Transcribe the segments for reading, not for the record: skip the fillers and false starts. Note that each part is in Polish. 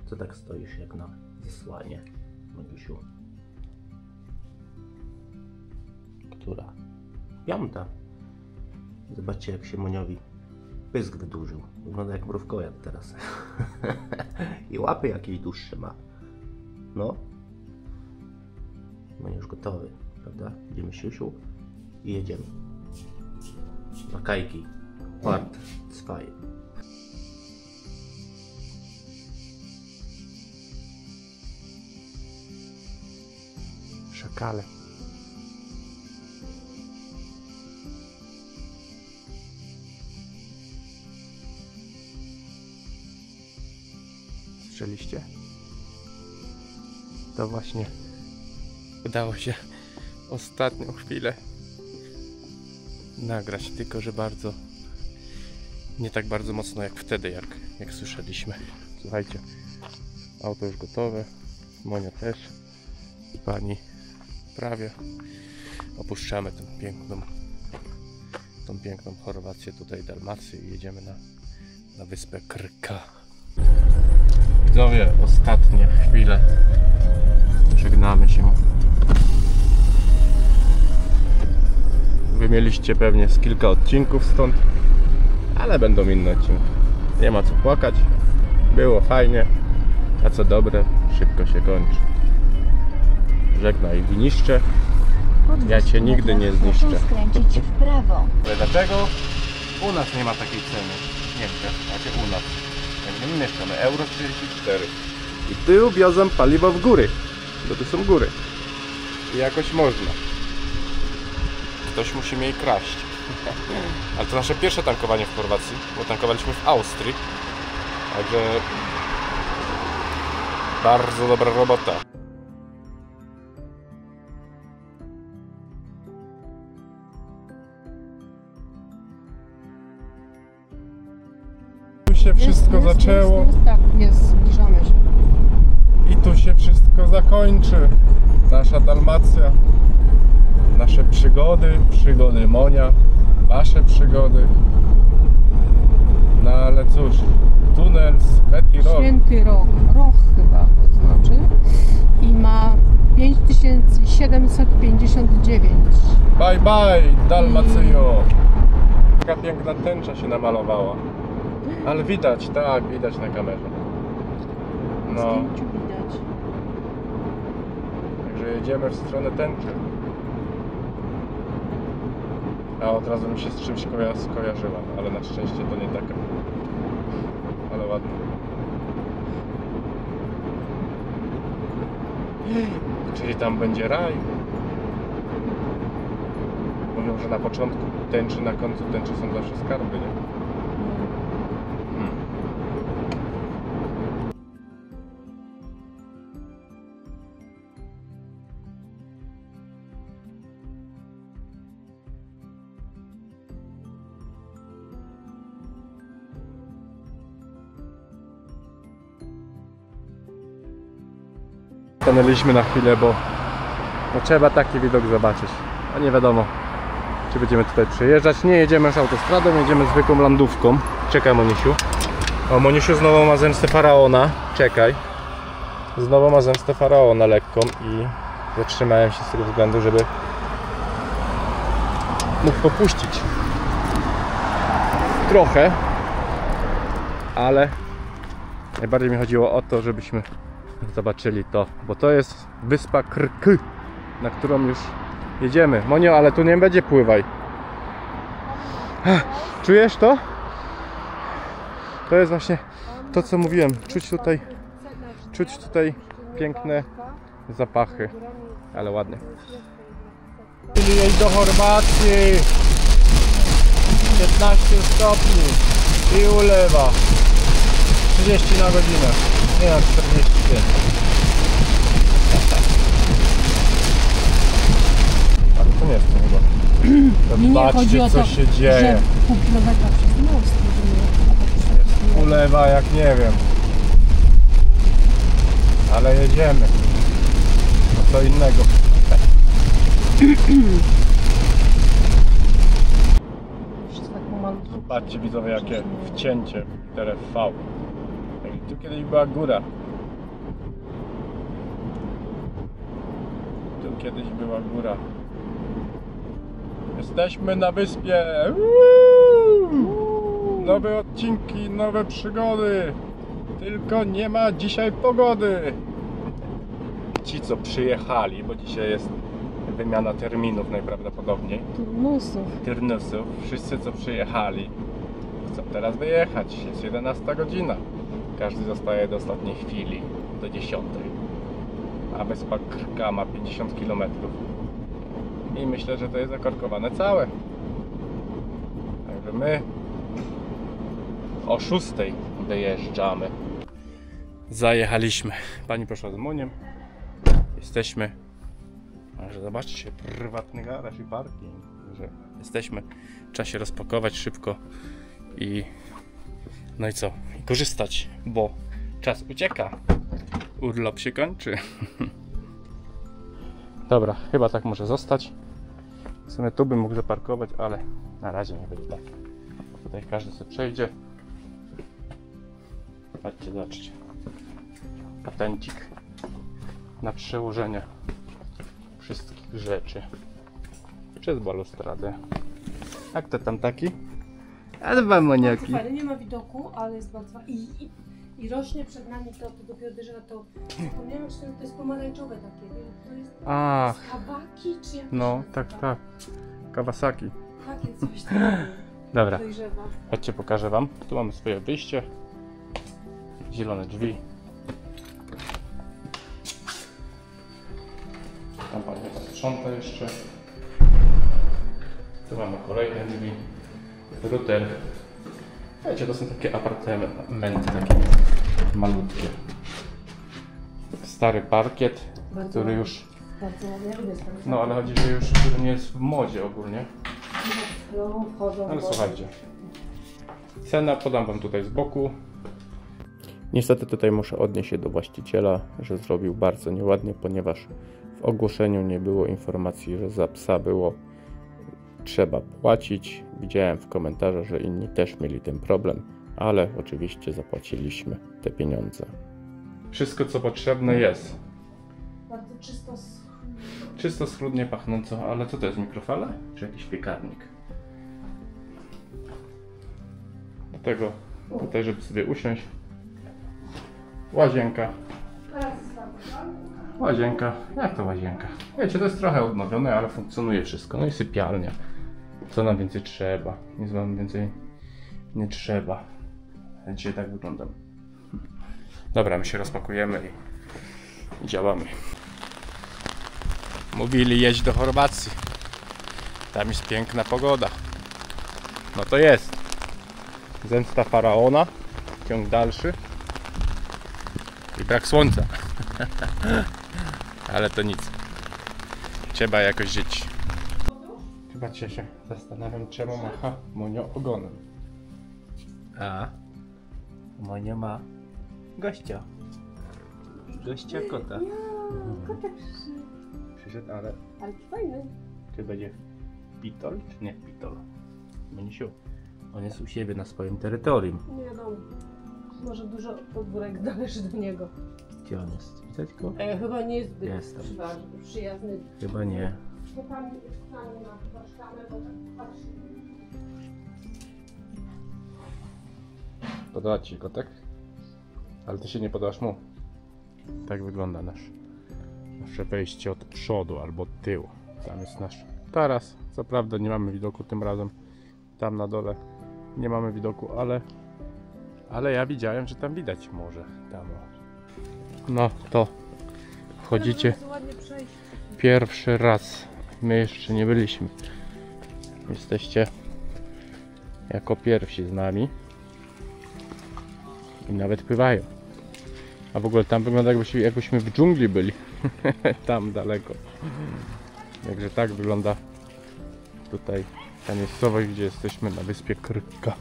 Co tak stoisz jak na zasłanie, Monisiu? Która? 5. Zobaczcie, jak się Moniowi pysk wydłużył. Wygląda jak mrówkojad teraz. I łapy jakieś dłuższe ma. No. Monio już gotowy, prawda? Idziemy siusiu i jedziemy. Na kajki. Part 2. Szakale. Słyszeliście? To właśnie udało się ostatnią chwilę nagrać, tylko że bardzo nie tak bardzo mocno jak wtedy, jak słyszeliśmy. Słuchajcie, auto już gotowe, Monia też, pani prawie. Opuszczamy tą piękną Chorwację, tutaj Dalmację i jedziemy na wyspę Krka. Widzowie, ostatnie chwile, żegnamy się. Wy mieliście pewnie z kilka odcinków stąd, ale będą inne odcinki. Nie ma co płakać, było fajnie, a co dobre, szybko się kończy. Żegnaj winiszcze, ja cię nigdy nie zniszczę. Skręcić w prawo. Ale dlaczego u nas nie ma takiej ceny? Nie wiem, znaczy u nas. Jak my mieszkamy, euro 34. I tu wiozą paliwo w góry, bo tu są góry. I jakoś można. Ktoś musi mnie kraść. Ale to nasze pierwsze tankowanie w Chorwacji, bo tankowaliśmy w Austrii. Także bardzo dobra robota. Tu się wszystko zaczęło. Tak, zbliżamy się. I tu się wszystko zakończy. Nasza Dalmacja. Nasze przygody Monia, wasze przygody. No ale cóż, tunel Święty Rok. Święty Rok, Roch chyba to znaczy. I ma 5759. Bye bye, Dalmacyjo. Taka piękna tęcza się namalowała. Ale widać, tak, widać na kamerze. No, Zdjęciu widać. także jedziemy w stronę tęczy. A od razu mi się z czymś skojarzyła, ale na szczęście to nie taka. Ale ładnie. Czyli tam będzie raj. Mówią, że na początku tęczy, na końcu tęczy są zawsze skarby, nie? Stanęliśmy na chwilę, bo trzeba taki widok zobaczyć. A nie wiadomo, czy będziemy tutaj przejeżdżać. Nie jedziemy już autostradą, jedziemy zwykłą landówką. Czekaj, Monisiu. O, Monisiu znowu ma zemstę faraona. Czekaj. Znowu ma zemstę faraona lekką i zatrzymałem się z tego względu, żeby mógł popuścić trochę, ale najbardziej mi chodziło o to, żebyśmy zobaczyli to, bo to jest wyspa Krk, na którą już jedziemy. Monio, ale tu nie będzie pływaj. Czujesz to? To jest właśnie to, co mówiłem. Czuć tutaj piękne zapachy, ale ładnie. Jej do Chorwacji 15 stopni i ulewa 30 na godzinę. Nie na 45. Ale to nie jest to chyba. Zobaczcie, co się dzieje. Pół kilometra przez most. Ulewa jak nie wiem. Ale jedziemy. No co innego. Zobaczcie widzowie, jakie wcięcie teraz V. Tu kiedyś była góra. kiedyś była góra. Jesteśmy na wyspie! Nowe odcinki, nowe przygody! Tylko nie ma dzisiaj pogody! Ci co przyjechali, bo dzisiaj jest wymiana terminów najprawdopodobniej. Turnusów. Wszyscy co przyjechali chcą teraz wyjechać. Jest 11 godzina. Każdy zostaje do ostatniej chwili, do 10. A wyspa Krka ma 50 km. I myślę, że to jest zakorkowane całe. Także my o 6 wyjeżdżamy. Zajechaliśmy. Pani poszła z Moniem. Jesteśmy. Może zobaczcie, prywatny garaż i parking. Że jesteśmy. Trzeba się rozpakować szybko i no i co? I korzystać, bo czas ucieka. Urlop się kończy. Dobra, chyba tak może zostać. W sumie tu bym mógł zaparkować, ale na razie nie będzie tak. Tutaj każdy sobie przejdzie. Patrzcie, zobaczcie. Patencik na przełożenie wszystkich rzeczy przez balustradę. Jak to tam taki? A dwa maniaki. Fajnie, nie ma widoku, ale jest bardzo i rośnie przed nami to dopiero drzewa, to zapomniałem, że to jest pomarańczowe takie, to jest Kawaki czy jak No, tak. Kawasaki. takie coś takiego. Dobra, Dojrzewa. chodźcie, pokażę wam. Tu mamy swoje wyjście. Zielone drzwi. Tam pani chyba sprząta jeszcze. Tu mamy kolejne drzwi. Router. Wiecie, to są takie apartamenty, takie malutkie. Stary parkiet, Bardzo który ładny. już... Bardzo ładnie, lubię tam. No ale chodzi, że już który nie jest w modzie ogólnie. No, wchodzą Ale w wodę. słuchajcie. Cenę podam wam tutaj z boku. Niestety tutaj muszę odnieść się do właściciela, że zrobił bardzo nieładnie, ponieważ w ogłoszeniu nie było informacji, że za psa trzeba płacić. Widziałem w komentarzach, że inni też mieli ten problem, ale oczywiście zapłaciliśmy te pieniądze. Wszystko co potrzebne jest. Bardzo czysto. Czysto, schludnie pachnąco, ale co to jest, mikrofala? Czy jakiś piekarnik? Do tego tutaj, żeby sobie usiąść. Łazienka. Łazienka. Jak to łazienka? Wiecie, to jest trochę odnowione, ale funkcjonuje wszystko. No i sypialnia. Co nam więcej trzeba? Nic wam więcej nie trzeba. Ja dzisiaj tak wyglądam. Dobra, my się rozpakujemy i działamy. Mówili, jedź do Chorwacji. Tam jest piękna pogoda. No to jest. Zemsta faraona. Ciąg dalszy. I brak słońca. Ale to nic. Trzeba jakoś żyć. Chyba się zastanawiam, czemu macha Monio ogonem. A Monio ma gościa. Gościa kota. Kotek Przyszedł, ale ale fajny. czy będzie pitol, czy nie pitol? Monisiu, on jest u siebie na swoim terytorium. Nie wiadomo. Może dużo podwórek należy do niego. Gdzie on jest? Widać go? Chyba nie jest zbyt Jestem. przyjazny. Chyba nie. Czasami na warsztatę, bo tak patrzy. Podoba ci kotek? Ale ty się nie podobasz mu. Tak wygląda nasze wejście od przodu albo od tyłu. Tam jest nasz taras. Co prawda nie mamy widoku tym razem. Tam na dole nie mamy widoku, ale ja widziałem, że tam widać morze. Tam. No to wchodzicie pierwszy raz. My jeszcze nie byliśmy. Jesteście jako pierwsi z nami. I nawet pływają. A w ogóle tam wygląda jakbyśmy w dżungli byli. Tam daleko. Także tak wygląda tutaj ta miejscowość, gdzie jesteśmy na wyspie Krka.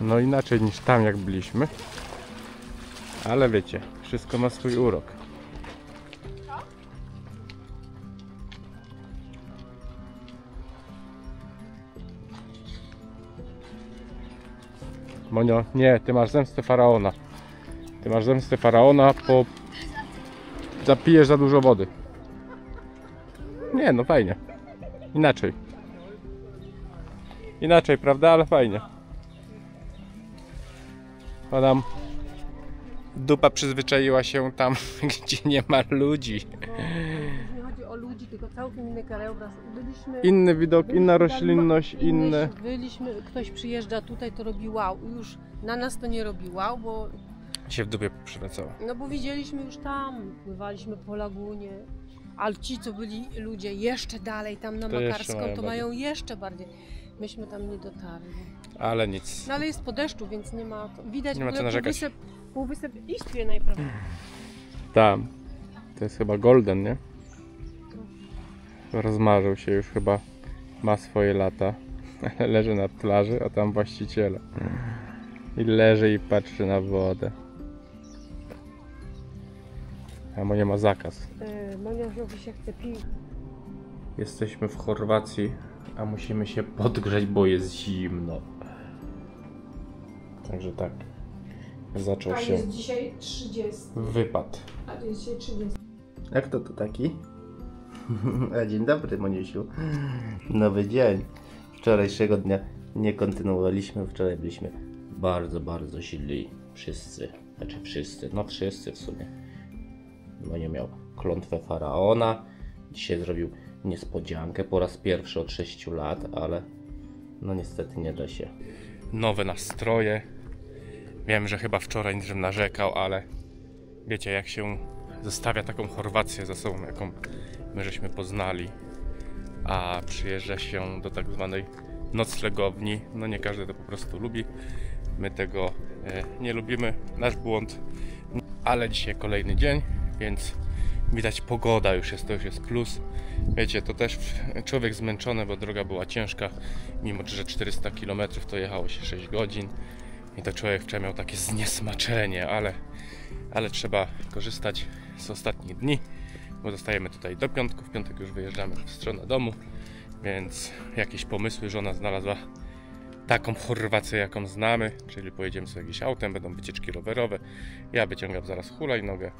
No inaczej niż tam jak byliśmy. Ale wiecie, wszystko ma swój urok. Monio, nie, ty masz zemstę faraona. Ty masz zemstę faraona po zapijesz za dużo wody. Nie, no fajnie. Inaczej. Inaczej, prawda? Ale fajnie. Adam. Dupa przyzwyczaiła się tam, gdzie nie ma ludzi. Nie chodzi o ludzi, tylko całkiem inny krajobraz. Inny widok, inna roślinność, inne... Ktoś przyjeżdża tutaj, to robi wow. Już na nas to nie robi wow, bo... się w dupie przewracało. No bo widzieliśmy już tam, pływaliśmy po lagunie. Ale ci, co byli ludzie jeszcze dalej, tam na To jeszcze Makarską, mają to bardziej. mają jeszcze bardziej. Myśmy tam nie dotarli. Ale nic. No ale jest po deszczu, więc nie ma... Widać Nie ma w co ogóle narzekać. półwysep Istwie najprawdopodobniej. Tam. To jest chyba golden, nie? Rozmarzył się już chyba. Ma swoje lata. Ale leży na plaży, a tam właściciele. I leży i patrzy na wodę. A Monia ma zakaz. Monia znowu się chce pić. Jesteśmy w Chorwacji, a musimy się podgrzać, bo jest zimno. Także tak. Zaczął A się jest dzisiaj 30. wypad. A to jest dzisiaj 30. A kto to taki? A dzień dobry, Moniusiu. Nowy dzień. Wczorajszego dnia nie kontynuowaliśmy. Wczoraj byliśmy bardzo źli. Wszyscy. Znaczy wszyscy. No wszyscy w sumie. Monia miał klątwę faraona. Dzisiaj zrobił niespodziankę po raz pierwszy od 6 lat, ale no niestety nie da się. Nowe nastroje. Wiem, że chyba wczoraj niczym narzekał, ale wiecie, jak się zostawia taką Chorwację za sobą, jaką my żeśmy poznali, a przyjeżdża się do tak zwanej noclegowni, no nie każdy to po prostu lubi. My tego nie lubimy, nasz błąd, ale dzisiaj kolejny dzień, więc widać pogoda już jest, to już jest plus. Wiecie, to też człowiek zmęczony, bo droga była ciężka, mimo że 400 km to jechało się 6 godzin i to człowiek wczoraj miał takie zniesmaczenie, ale trzeba korzystać z ostatnich dni, bo zostajemy tutaj do piątku, w piątek już wyjeżdżamy w stronę domu, więc jakieś pomysły żona znalazła taką Chorwację, jaką znamy, czyli pojedziemy sobie jakimś autem, będą wycieczki rowerowe, ja wyciągam zaraz hulajnogę.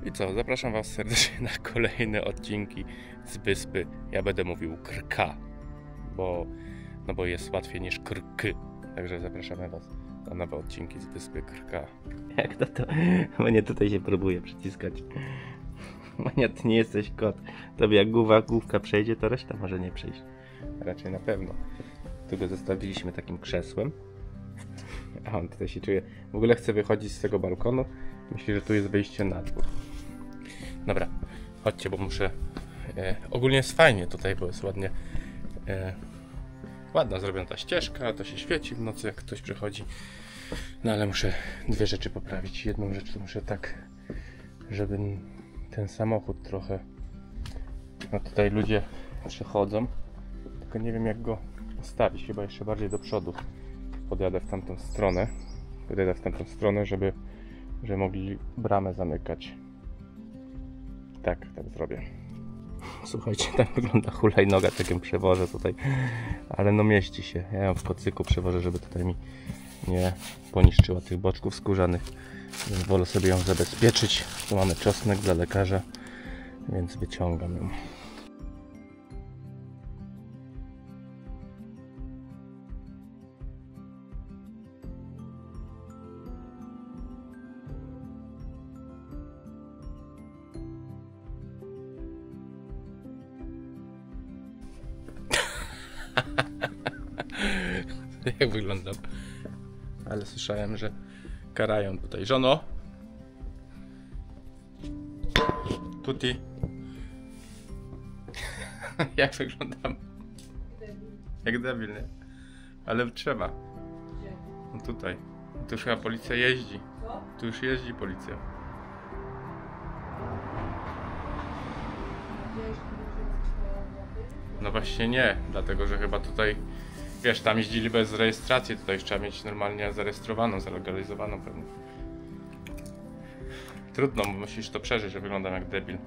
I co, zapraszam Was serdecznie na kolejne odcinki z wyspy. Ja będę mówił Krka, bo jest łatwiej niż Krky. Także zapraszamy Was na nowe odcinki z wyspy Krka. Jak to? Monia tutaj się próbuje przyciskać. Monia, ty nie jesteś kot. Tobie jak główka przejdzie, to reszta może nie przejść. Raczej na pewno. Tu go zostawiliśmy takim krzesłem. A on tutaj się czuje. W ogóle chce wychodzić z tego balkonu. Myśli, że tu jest wyjście na dwór. Dobra, chodźcie, bo muszę... ogólnie jest fajnie tutaj, bo jest ładnie... ładna zrobiona ta ścieżka, to się świeci w nocy, jak ktoś przychodzi. No ale muszę dwie rzeczy poprawić. Jedną rzecz to muszę tak, żeby ten samochód trochę... No tutaj ludzie przechodzą, tylko nie wiem jak go ustawić, chyba jeszcze bardziej do przodu. Podjadę w tamtą stronę, żeby mogli bramę zamykać. Tak zrobię. Słuchajcie, tak wygląda hulajnoga, tak ją przewożę tutaj. Ale no mieści się. Ja ją w kocyku przewożę, żeby tutaj mi nie poniszczyła tych boczków skórzanych. Więc wolę sobie ją zabezpieczyć. Tu mamy czosnek dla lekarza, więc wyciągam ją. Jak wyglądam? Ale słyszałem, że karają tutaj. Żono! Tuti! Jak wyglądam? Jak debil, nie? Ale trzeba. No tutaj. Tu już chyba policja jeździ. Tu już jeździ policja. No właśnie nie, dlatego że chyba tutaj, wiesz, tam jeździli bez rejestracji, tutaj już trzeba mieć normalnie zarejestrowaną, zalegalizowaną pewnie. Trudno, bo musisz to przeżyć, że wyglądam jak debil.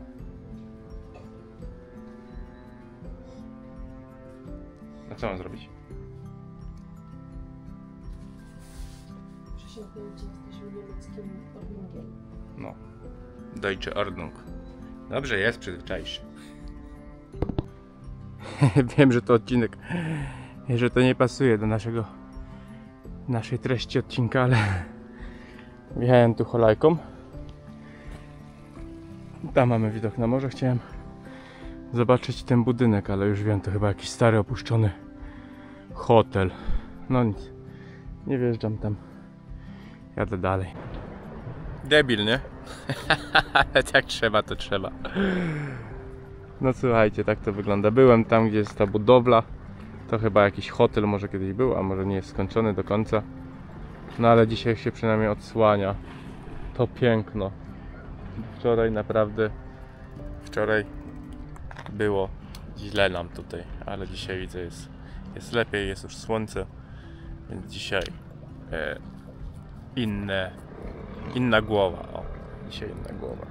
No co mam zrobić? Przesiąknięci jesteśmy niemieckim Ordnungiem. No. Deutsche Ordnung. Dobrze jest, przyzwyczaisz się. Wiem, że to odcinek, że to nie pasuje do naszej treści odcinka, ale wjechałem tu hulajką. Tam mamy widok na morze. Chciałem zobaczyć ten budynek, ale już wiem, to chyba jakiś stary, opuszczony hotel. No nic, nie wjeżdżam tam. Jadę dalej. Debil, nie? Ale jak trzeba, to trzeba. No słuchajcie, tak to wygląda. Byłem tam, gdzie jest ta budowla. To chyba jakiś hotel może kiedyś był, a może nie jest skończony do końca. No ale dzisiaj się przynajmniej odsłania to piękno. Wczoraj naprawdę, było źle nam tutaj, ale dzisiaj widzę jest lepiej, jest już słońce, więc dzisiaj inna głowa. O, dzisiaj inna głowa.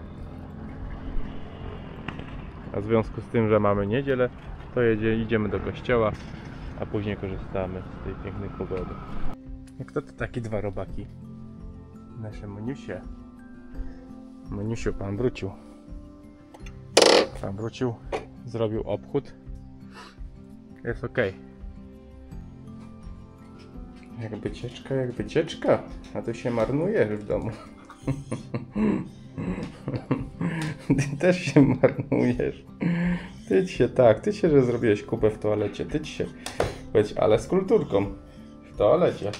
A w związku z tym, że mamy niedzielę, to idziemy do kościoła, a później korzystamy z tej pięknej pogody. Jak to takie dwa robaki? Nasze Moniusie. Moniusiu, pan wrócił. Pan wrócił, zrobił obchód. Jest ok. Jak wycieczka, a to się marnujesz w domu. Ty też się marnujesz. Ty się, że zrobiłeś kupę w toalecie. Ale z kulturką. W toalecie.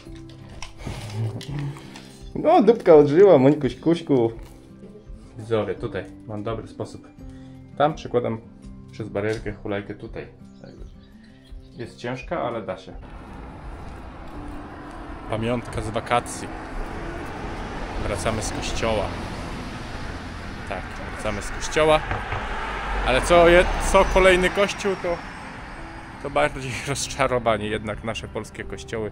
No, dupka odżyła, Mońkuś, kuśku. Widzowie, tutaj mam dobry sposób. Tam przykładam przez barierkę hulajkę tutaj. Jest ciężka, ale da się. Pamiątka z wakacji. Wracamy z kościoła. Tak, wracamy z kościoła. Ale co kolejny kościół, to bardziej rozczarowanie. Jednak nasze polskie kościoły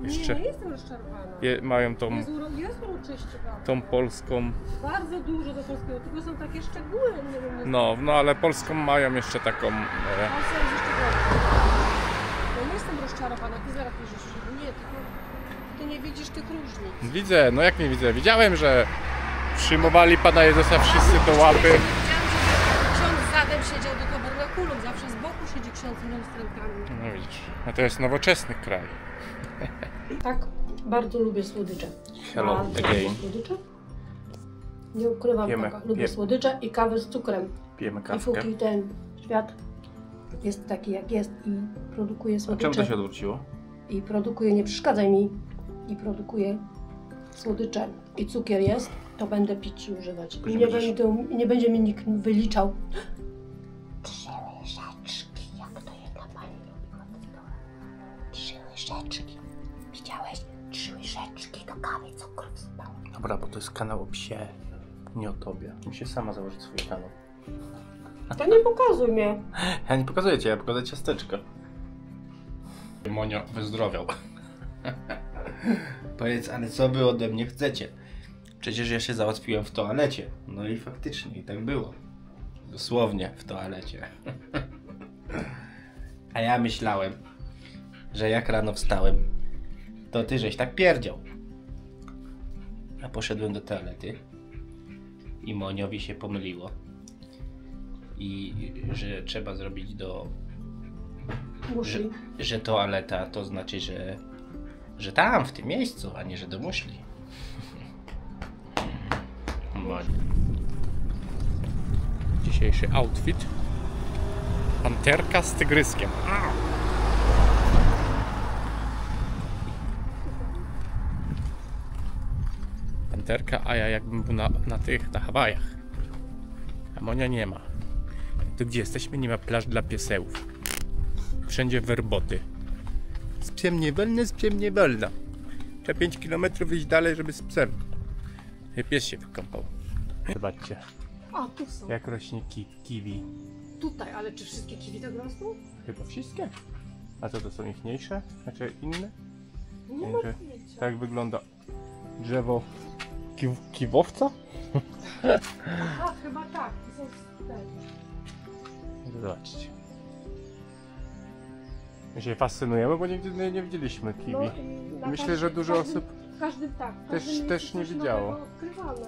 jeszcze Nie jestem rozczarowana. mają tą Jest uroczyście, tą polską. bardzo dużo do polskiego, tylko są takie szczegóły. Nie wiem, No, ale polską mają jeszcze taką. Ja nie jestem rozczarowana, ty zaraz piszesz. Nie, tylko ty nie widzisz tych różnic. Widzę, no jak nie widzę? Widziałem, że przyjmowali Pana Jezusa wszyscy do łapy. Widziałam, że ksiądz zadem siedział do tabernakulum, zawsze z boku siedzi ksiądz z ministrantami. No widzisz, a to jest nowoczesny kraj. Tak, bardzo lubię słodycze. Hello Bardzo again. lubię słodycze. Nie ukrywam, lubię słodycze i kawę z cukrem. Pijemy I kawkę. póki ten świat jest taki jak jest i produkuje A słodycze. czemu to się odwróciło? I produkuje, nie przeszkadzaj mi, i produkuje słodycze i cukier jest, to będę pić i używać. I nie będzie mi nikt wyliczał. 3 łyżeczki, jak to jedna pani robiła. 3 łyżeczki. Widziałeś? 3 łyżeczki do kawy cukru wsypała. Dobra, bo to jest kanał o psie, nie o tobie. Musi sama założyć swój kanał. To nie pokazuj mnie. Ja nie pokazuję cię, ja pokazuję ciasteczko. Monio wyzdrowiał. Powiedz, ale co wy ode mnie chcecie? Przecież ja się załatwiłem w toalecie. No i faktycznie, i tak było. Dosłownie w toalecie. A ja myślałem, że jak rano wstałem, to ty żeś tak pierdział. A poszedłem do toalety i Moniowi się pomyliło. I że trzeba zrobić Muszli. że toaleta to znaczy, że tam, w tym miejscu, a nie, że do muszli. Dzisiejszy outfit. Panterka z tygryskiem. Panterka, a ja jakbym był na Hawajach. A Monia nie ma. Tu gdzie jesteśmy, nie ma plaż dla piesełów. Wszędzie werboty. Z psem nie wolno. Trzeba 5 km iść dalej, żeby z psem. Pies się wykąpał. Zobaczcie, A, tu są. jak rośnie kiwi. Tutaj, ale czy wszystkie kiwi tak rosną? Chyba wszystkie. A co to są ich mniejsze? Znaczy inne? Nie Że mam pojęcia. tak wygląda drzewo kiwowca? A, chyba tak. To są te. Zobaczcie. My się fascynujemy, bo nigdy nie widzieliśmy kiwi. No i na Myślę, że dużo osób Każdy tak. w też- każdym też miejscu nie coś widziało. nowego odkrywamy.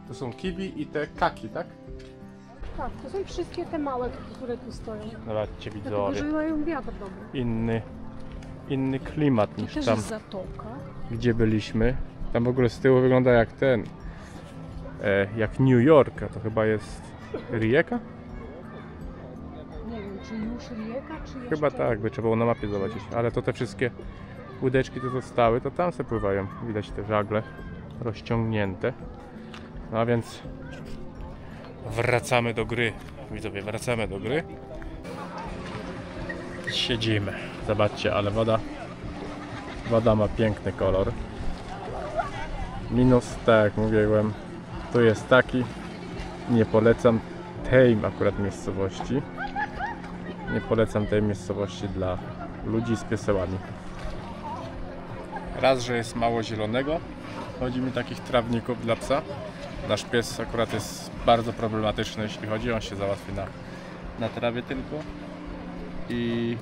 to są kiwi i te kaki, tak? Tak, to są wszystkie te małe, które tu stoją. Zobaczcie Dlatego, widzowie, że mają wiatr dobry. inny klimat Tu niż też tam, jest zatoka. gdzie byliśmy. Tam w ogóle z tyłu wygląda jak ten, jak New York, a to chyba jest Rijeka? Nie wiem, czy już Rijeka, czy jeszcze... Chyba tak, by trzeba było na mapie zobaczyć, ale to te wszystkie łódeczki to zostały, to tam se pływają. Widać te żagle rozciągnięte. No a więc wracamy do gry. Widzowie, wracamy do gry. Siedzimy. Zobaczcie, ale woda ma piękny kolor. Minus, tak jak mówiłem, tu jest taki. Nie polecam tej akurat miejscowości. Nie polecam tej miejscowości dla ludzi z piesełami. Raz, że jest mało zielonego, chodzi mi takich trawników dla psa. Nasz pies akurat jest bardzo problematyczny, jeśli chodzi, on się załatwi na trawie tylko. I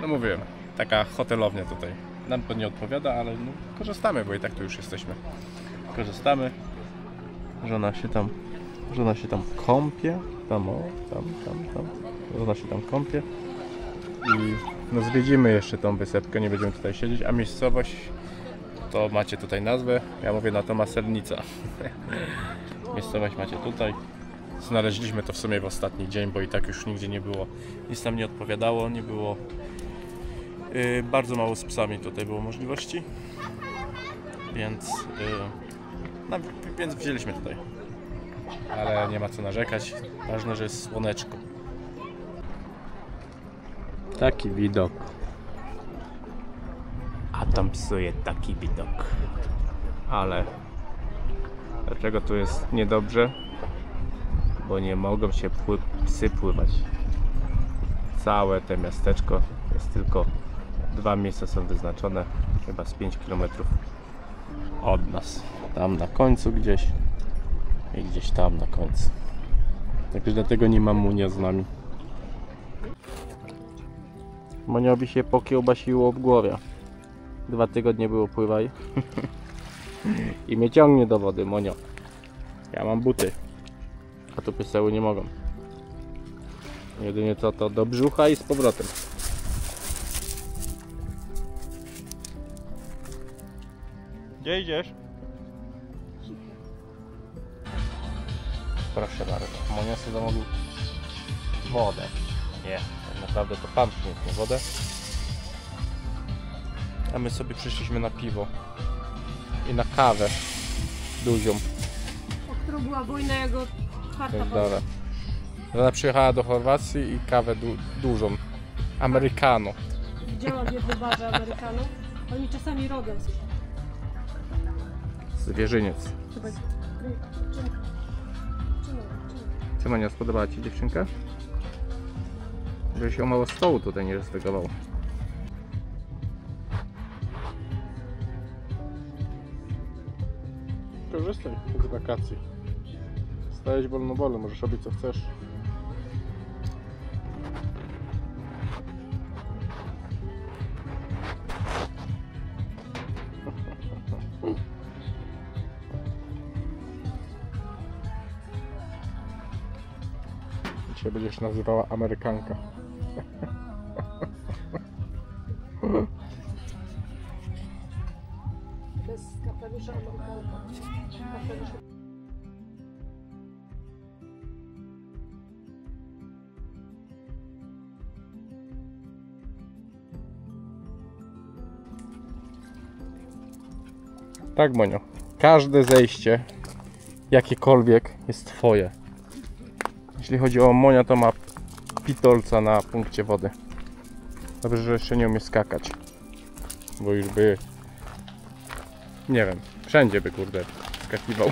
no mówiłem, taka hotelownia tutaj. Nam to nie odpowiada, ale no, korzystamy, bo i tak tu już jesteśmy. Korzystamy. Żona się tam kąpie. Tam. Żona się tam kąpie. I no zwiedzimy jeszcze tą wysepkę, nie będziemy tutaj siedzieć, a miejscowość to macie tutaj nazwę, ja mówię na to Maselnica. Miejscowość macie tutaj. Znaleźliśmy to w sumie w ostatni dzień, bo i tak już nigdzie nie było, nic nam nie odpowiadało, nie było, bardzo mało z psami tutaj było możliwości, więc wzięliśmy tutaj, ale nie ma co narzekać, ważne, że jest słoneczko. Taki widok. A tam psuje taki widok. Ale dlaczego tu jest niedobrze? Bo nie mogą się psy pływać. Całe to miasteczko jest tylko 2 miejsca są wyznaczone, chyba z 5 km od nas. Tam na końcu gdzieś i gdzieś tam na końcu. Także dlatego nie ma Munia z nami. Moniowi się pokiełbasiło w głowie. 2 tygodnie było pływaj. I mnie ciągnie do wody, Monio. Ja mam buty. A tu pieseły nie mogą. Jedynie co to do brzucha i z powrotem. Gdzie idziesz? Proszę bardzo. Monia sobie zamówił wodę. Nie, tak naprawdę to pan przyniósł wodę. A my sobie przyszliśmy na piwo. I na kawę. Duzią. O którą była wojna jego czwarta Dobra. Ona przyjechała do Chorwacji i kawę dużą. Americano. Widziałam w jednym barze Amerykanów. Oni czasami robią. Zwierzyniec. Chyba... Co, Monia, spodobała ci dziewczynka? Żeś ją mało stołu tutaj nie zdegował. Korzystaj z wakacji. Stajesz wolno wolę, możesz robić co chcesz. Dzisiaj będziesz nazywała Amerykanka. Bez kapelusza Amerykanka. Kapelusza. Tak, Monio. Każde zejście, jakiekolwiek, jest twoje. Jeśli chodzi o Monia, to ma pitolca na punkcie wody. Dobrze, że jeszcze nie umie skakać. Bo już by... Nie wiem, wszędzie by, kurde, skakiwał.